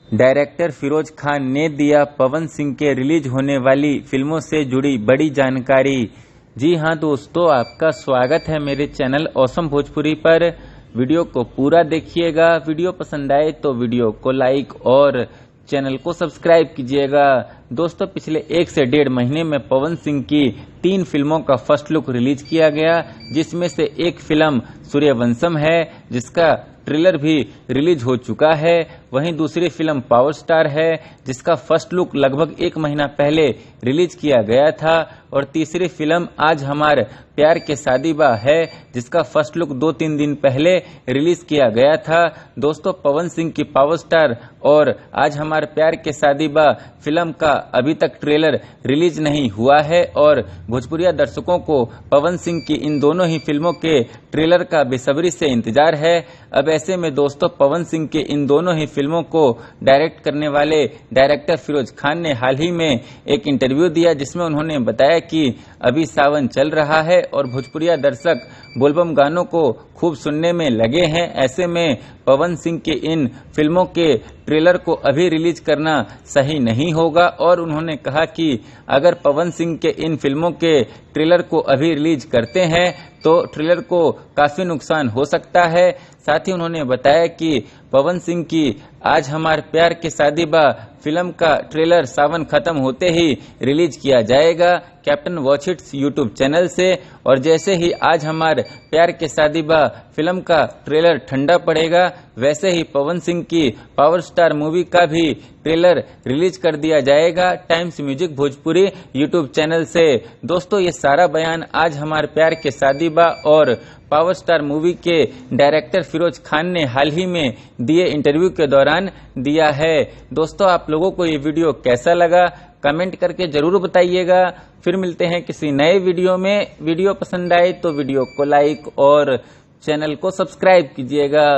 Director Firoz Khan ने दिया पवन सिंह के रिलीज होने वाली फिल्मों से जुड़ी बड़ी जानकारी। जी हां दोस्तों, आपका स्वागत है मेरे चैनल ऑसम भोजपुरी पर। वीडियो को पूरा देखिएगा। वीडियो पसंद आए तो वीडियो को लाइक और चैनल को सब्सक्राइब कीजिएगा। दोस्तों, पिछले 1 से 1.5 महीने में पवन सिंह की 3 फिल्मों का फर्स्ट लुक रिलीज किया गया, जिसमें से एक फिल्म सूर्यवंशम है, जिसका ट्रेलर भी रिलीज हो चुका है। वहीं दूसरी फिल्म पावर स्टार है, जिसका फर्स्ट लुक लगभग 1 महीना पहले रिलीज किया गया था। और तीसरी फिल्म आज हमार प्यार के शादी बा है, जिसका फर्स्ट लुक 2-3 दिन पहले रिलीज किया गया था। दोस्तों, पवन सिंह की पावर स्टार और आज हमार प्यार के शादी बा फिल्म का अभी तक ट्रेलर रिलीज नहीं हुआ है और भोजपुरिया दर्शकों को पवन सिंह की इन दोनों ही फिल्मों के ट्रेलर का बेसब्री से इंतजार है। अब ऐसे में दोस्तों, पवन सिंह के इन दोनों ही फिल्मों को डायरेक्ट करने वाले डायरेक्टर फिरोज खान ने हाल ही में एक इंटरव्यू दिया, जिसमें उन्होंने बताया कि अभी सावन चल रहा है और भोजपुरिया दर्शक बोलबम गानों को खूब सुनने में लगे हैं। ऐसे में पवन सिंह के इन फिल्मों के ट्रेलर को अभी रिलीज करना सही नहीं होगा और उन्होंने कहा कि अगर पवन सिंह के इन फिल्मों के ट्रेलर को अभी रिलीज करते हैं तो ट्रेलर को काफी नुकसान हो सकता है। साथ ही उन्होंने बताया कि पवन सिंह की आज हमार प्यार के शादी बा फिल्म का ट्रेलर सावन खत्म होते ही रिलीज किया जाएगा captain watch it's YouTube channel से। और जैसे ही आज हमार प्यार के शादी बा फिल्म का ट्रेलर ठंडा पड़ेगा, वैसे ही पवन सिंह की पावर स्टार मूवी का भी ट्रेलर रिलीज कर दिया जाएगा times music Bhojpuri YouTube channel से। दोस्तों, ये सारा बयान आज हमार प्यार के शादी बा और पावर स्टार मूवी के डायरेक्टर फिरोज खान ने हाल ही में दिए इंटरव्यू के दौरान दिया है। दोस्तों, आप लोगों को ये वीडियो कैसा लगा कमेंट करके जरूर बताइएगा। फिर मिलते हैं किसी नए वीडियो में। वीडियो पसंद आए तो वीडियो को लाइक और चैनल को सब्सक्राइब कीजिएगा।